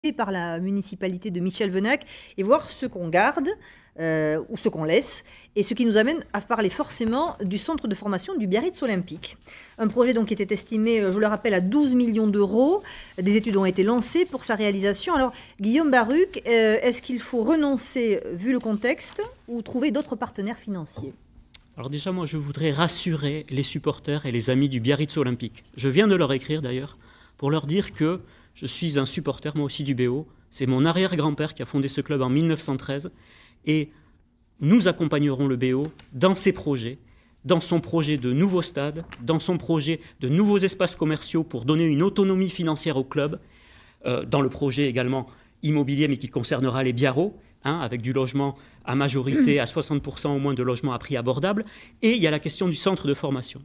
par la municipalité de Michel Venac et voir ce qu'on garde ou ce qu'on laisse, et ce qui nous amène à parler forcément du centre de formation du Biarritz Olympique. Un projet donc qui était estimé, je le rappelle, à 12 millions d'euros. Des études ont été lancées pour sa réalisation. Alors, Guillaume Baruc, est-ce qu'il faut renoncer, vu le contexte, ou trouver d'autres partenaires financiers ? Alors déjà, moi, je voudrais rassurer les supporters et les amis du Biarritz Olympique. Je viens de leur écrire, d'ailleurs, pour leur dire que je suis un supporter, moi aussi, du BO. C'est mon arrière-grand-père qui a fondé ce club en 1913. Et nous accompagnerons le BO dans ses projets, dans son projet de nouveaux stades, dans son projet de nouveaux espaces commerciaux pour donner une autonomie financière au club, dans le projet également immobilier, mais qui concernera les Biarros, avec du logement à majorité, à 60% au moins de logements à prix abordable. Et il y a la question du centre de formation.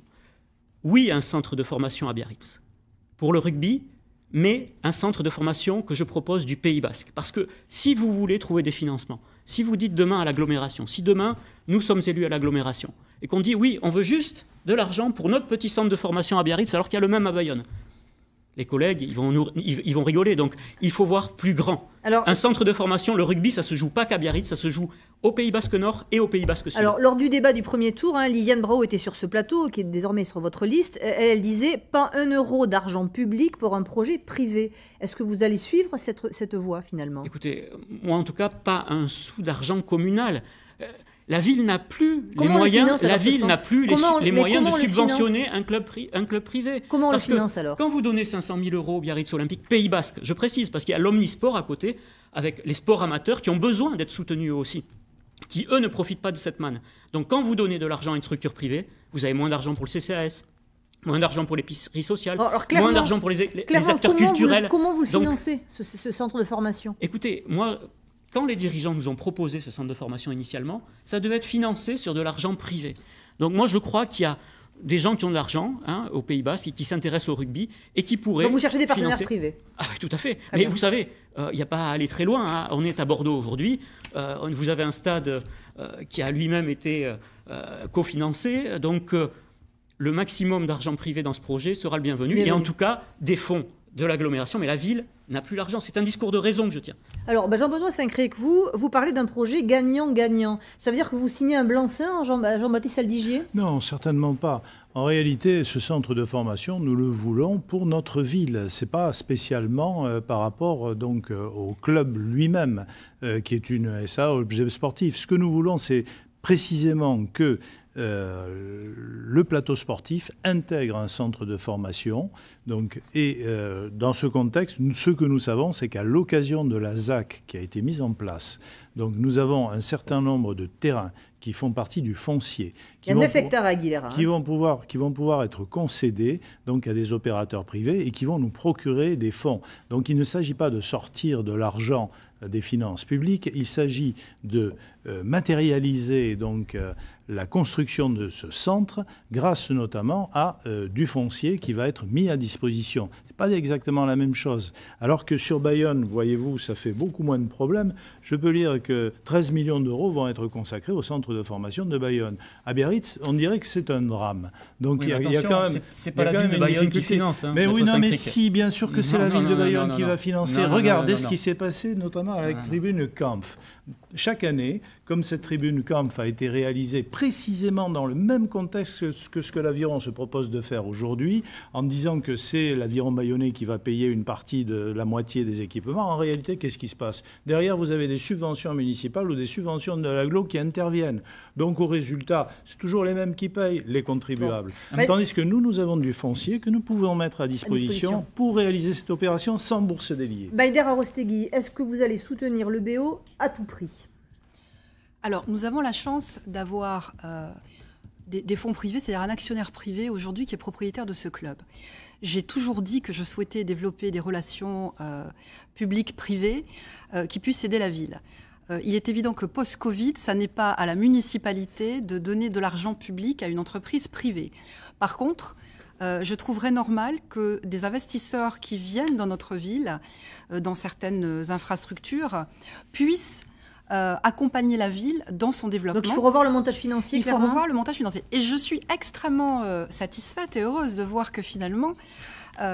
Oui, un centre de formation à Biarritz. Pour le rugby, mais un centre de formation que je propose du Pays Basque. Parce que si vous voulez trouver des financements, si vous dites demain à l'agglomération, si demain nous sommes élus à l'agglomération, et qu'on dit oui, on veut juste de l'argent pour notre petit centre de formation à Biarritz, alors qu'il y a le même à Bayonne, les collègues, ils vont rigoler. Donc, il faut voir plus grand. Alors, un centre de formation, le rugby, ça ne se joue pas qu'à Biarritz, ça se joue au Pays Basque Nord et au Pays Basque Sud. Alors, lors du débat du premier tour, Lisiane Bravo était sur ce plateau, qui est désormais sur votre liste. Elle disait « pas 1 euro d'argent public pour un projet privé ». Est-ce que vous allez suivre cette voie, finalement ? Écoutez, moi, en tout cas, pas un sou d'argent communal. La ville n'a plus les moyens, de subventionner un club privé. Comment on le finance alors ? Quand vous donnez 500 000 euros au Biarritz Olympique, Pays Basque, je précise, parce qu'il y a l'omnisport à côté, avec les sports amateurs qui ont besoin d'être soutenus eux aussi, qui eux ne profitent pas de cette manne. Donc quand vous donnez de l'argent à une structure privée, vous avez moins d'argent pour le CCAS, moins d'argent pour l'épicerie sociale, moins d'argent pour les acteurs culturels. Comment vous le financez, ce centre de formation ? Écoutez, moi... Quand les dirigeants nous ont proposé ce centre de formation initialement, ça devait être financé sur de l'argent privé. Donc moi, je crois qu'il y a des gens qui ont de l'argent au Pays Basque et qui s'intéressent au rugby et qui pourraient Donc vous cherchez des partenaires privés ? Ah oui, tout à fait. Mais vous savez, il n'y a pas à aller très loin. On est à Bordeaux aujourd'hui. Vous avez un stade qui a lui-même été cofinancé. Donc le maximum d'argent privé dans ce projet sera le bienvenu. Et en tout cas, des fonds de l'agglomération, mais la ville n'a plus l'argent. C'est un discours de raison que je tiens. Alors, Jean-Benoît Saint-Crec, vous parlez d'un projet gagnant-gagnant. Ça veut dire que vous signez un blanc-seing, Jean-Baptiste Aldigier ? Non, certainement pas. En réalité, ce centre de formation, nous le voulons pour notre ville. Ce n'est pas spécialement par rapport au club lui-même, qui est une SA objet sportif. Ce que nous voulons, c'est précisément que le plateau sportif intègre un centre de formation. Dans ce contexte, ce que nous savons, c'est qu'à l'occasion de la ZAC qui a été mise en place, donc nous avons un certain nombre de terrains qui font partie du foncier. Il y a 9 hectares à Aguilera. Qui vont pouvoir être concédés donc, à des opérateurs privés et qui vont nous procurer des fonds. Donc il ne s'agit pas de sortir de l'argent des finances publiques, il s'agit de matérialiser la construction de ce centre grâce notamment à du foncier qui va être mis à disposition. Ce n'est pas exactement la même chose. Alors que sur Bayonne, voyez-vous, ça fait beaucoup moins de problèmes. Je peux lire que 13 millions d'euros vont être consacrés au centre de formation de Bayonne. À Biarritz, on dirait que c'est un drame. Donc oui, il y a quand même... C'est pas la ville de Bayonne qui finance. Mais oui, non, mais si, bien sûr que c'est la ville de Bayonne qui va financer. Regardez ce qui s'est passé, notamment avec la tribune Kampf. Chaque année, comme cette tribune Kampf a été réalisée précisément dans le même contexte que ce que l'Aviron se propose de faire aujourd'hui, en disant que c'est l'Aviron bayonnais qui va payer une partie de la moitié des équipements, en réalité, qu'est-ce qui se passe ? Derrière, vous avez des subventions municipales ou des subventions de l'agglo qui interviennent. Donc, au résultat, c'est toujours les mêmes qui payent, les contribuables. Bon. Tandis que nous avons du foncier que nous pouvons mettre à disposition pour réaliser cette opération sans bourse déliée. Baïder Arostegui, est-ce que vous allez soutenir le BO à tout prix ? Alors, nous avons la chance d'avoir des fonds privés, c'est-à-dire un actionnaire privé aujourd'hui qui est propriétaire de ce club. J'ai toujours dit que je souhaitais développer des relations publiques-privées qui puissent aider la ville. Il est évident que post-Covid, ça n'est pas à la municipalité de donner de l'argent public à une entreprise privée. Par contre, je trouverais normal que des investisseurs qui viennent dans notre ville, dans certaines infrastructures, puissent accompagner la ville dans son développement. Donc il faut revoir le montage financier. Il faut revoir le montage financier. Et je suis extrêmement satisfaite et heureuse de voir que finalement,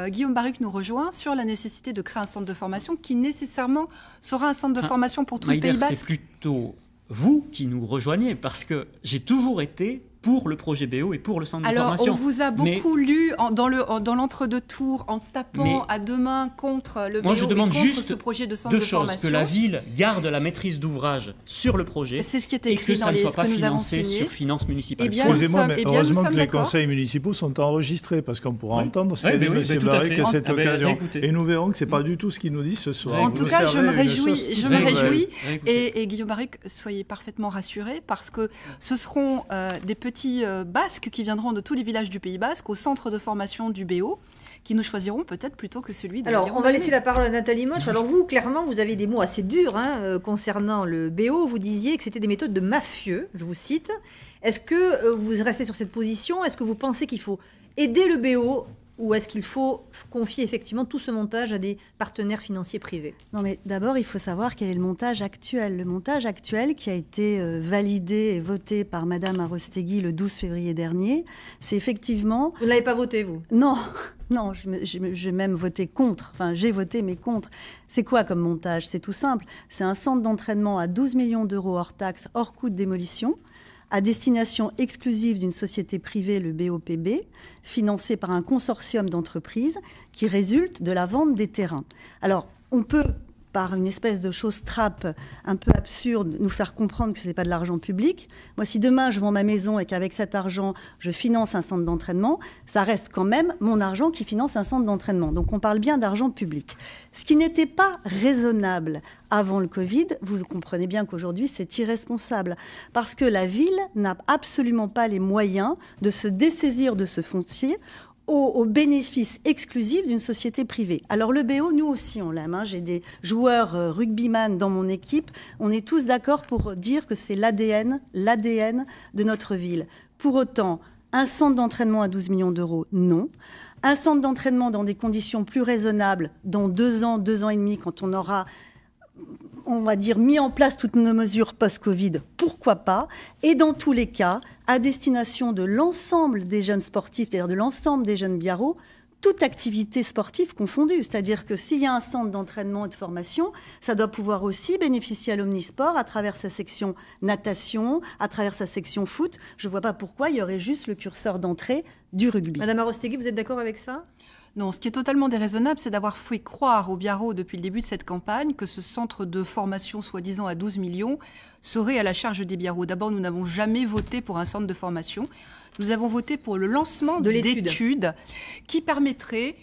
Guillaume Baruc nous rejoint sur la nécessité de créer un centre de formation qui nécessairement sera un centre de formation pour tout le Pays Basque. C'est plutôt vous qui nous rejoignez, parce que j'ai toujours été pour le projet BO et pour le centre de formation. Alors, on vous a beaucoup lu dans l'entre-deux-tours en tapant à deux mains contre le BO et contre ce projet de centre de formation. Que la ville garde la maîtrise d'ouvrage sur le projet. C'est ce qui est écrit dans ce que nous avons signé. Sur finances municipales. Excusez-moi, mais heureusement que les conseils municipaux sont enregistrés, parce qu'on pourra entendre ce qu'a dit M. Baruc à cette occasion. Et nous verrons que ce n'est pas des tout ce qu'il nous dit ce soir. En tout cas, je me réjouis. Et Guillaume Baruc, soyez parfaitement rassurés, parce que ce seront des petits basques qui viendront de tous les villages du Pays Basque au centre de formation du BO, qui nous choisiront peut-être plutôt que celui de Alors, on va laisser la parole à Nathalie Moche. Alors vous, clairement, vous avez des mots assez durs concernant le BO. Vous disiez que c'était des méthodes de mafieux, je vous cite. Est-ce que vous restez sur cette position? Est-ce que vous pensez qu'il faut aider le BO, ou est-ce qu'il faut confier effectivement tout ce montage à des partenaires financiers privés? Non, mais d'abord, il faut savoir quel est le montage actuel. Le montage actuel qui a été validé et voté par Madame Arostegui le 12 février dernier, c'est effectivement... Vous ne l'avez pas voté, vous? Non, non, j'ai même voté contre. Enfin, j'ai voté, mais contre. C'est quoi comme montage? C'est tout simple. C'est un centre d'entraînement à 12 millions d'euros hors taxes, hors coût de démolition, à destination exclusive d'une société privée, le BOPB, financée par un consortium d'entreprises qui résulte de la vente des terrains. Alors, on peut, par une espèce de chose trappe un peu absurde, nous faire comprendre que ce n'est pas de l'argent public. Moi, si demain, je vends ma maison et qu'avec cet argent, je finance un centre d'entraînement, ça reste quand même mon argent qui finance un centre d'entraînement. Donc, on parle bien d'argent public. Ce qui n'était pas raisonnable avant le Covid, vous comprenez bien qu'aujourd'hui, c'est irresponsable. Parce que la ville n'a absolument pas les moyens de se dessaisir de ce foncier au bénéfice exclusif d'une société privée. Alors le BO, nous aussi, on l'aime. J'ai des joueurs rugbyman dans mon équipe. On est tous d'accord pour dire que c'est l'ADN de notre ville. Pour autant, un centre d'entraînement à 12 millions d'euros, non. Un centre d'entraînement dans des conditions plus raisonnables, dans 2 ans, 2 ans et demi, quand on aura, on va dire, mis en place toutes nos mesures post-Covid, pourquoi pas? Et dans tous les cas, à destination de l'ensemble des jeunes sportifs, c'est-à-dire de l'ensemble des jeunes biarros, toute activité sportive confondue. C'est-à-dire que s'il y a un centre d'entraînement et de formation, ça doit pouvoir aussi bénéficier à l'Omnisport à travers sa section natation, à travers sa section foot. Je ne vois pas pourquoi il y aurait juste le curseur d'entrée du rugby. Madame Arostegui, vous êtes d'accord avec ça? Non, ce qui est totalement déraisonnable, c'est d'avoir fait croire aux biarros depuis le début de cette campagne que ce centre de formation, soi-disant à 12 millions, serait à la charge des biarros. D'abord, nous n'avons jamais voté pour un centre de formation. Nous avons voté pour le lancement d'études qui permettraient,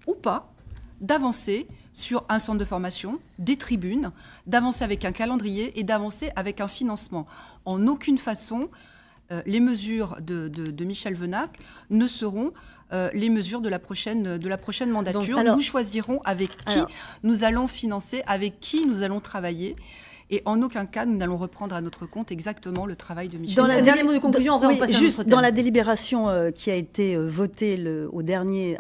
ou pas, d'avancer sur un centre de formation, des tribunes, d'avancer avec un calendrier et d'avancer avec un financement. En aucune façon, les mesures de Michel Venac ne seront les mesures de la prochaine mandature. Donc, nous choisirons avec qui nous allons financer, avec qui nous allons travailler. Et en aucun cas, nous n'allons reprendre à notre compte exactement le travail de Michel. Dans le dernier mot de conclusion, on passe juste dans la délibération qui a été votée au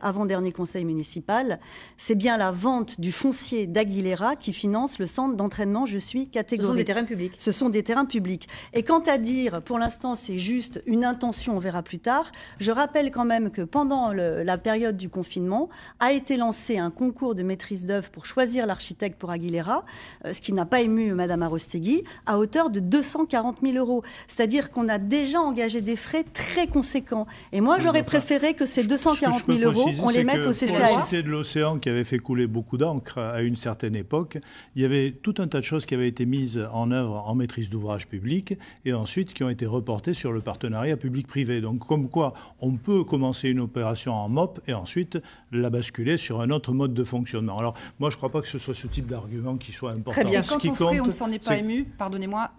avant-dernier conseil municipal, c'est bien la vente du foncier d'Aguilera qui finance le centre d'entraînement. Je suis catégorique. Ce sont des terrains publics. Ce sont des terrains publics. Et quant à dire, pour l'instant, c'est juste une intention, on verra plus tard. Je rappelle quand même que pendant la période du confinement, a été lancé un concours de maîtrise d'œuvre pour choisir l'architecte pour Aguilera, ce qui n'a pas ému Madame Arostegui, à hauteur de 240 000 euros. C'est-à-dire qu'on a déjà engagé des frais très conséquents. Et moi, j'aurais préféré que ces 240 000 euros, on les mette au CCAS. La Cité de l'Océan, qui avait fait couler beaucoup d'encre à une certaine époque, il y avait tout un tas de choses qui avaient été mises en œuvre en maîtrise d'ouvrage public et ensuite qui ont été reportées sur le partenariat public-privé. Donc, comme quoi, on peut commencer une opération en MOP et ensuite la basculer sur un autre mode de fonctionnement. Alors, moi, je ne crois pas que ce soit ce type d'argument qui soit important. Très bien. Quand on ferait, on ne s'en est pas ému, pardonnez-moi,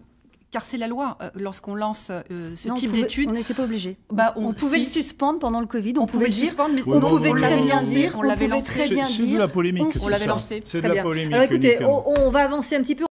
car c'est la loi. Lorsqu'on lance ce type d'études, on n'était pas obligé. On pouvait le suspendre pendant le Covid. On pouvait le suspendre, mais on pouvait très bien dire. On l'avait lancé. C'est de la polémique. On l'avait lancé. C'est de la polémique. Alors écoutez, on va avancer un petit peu.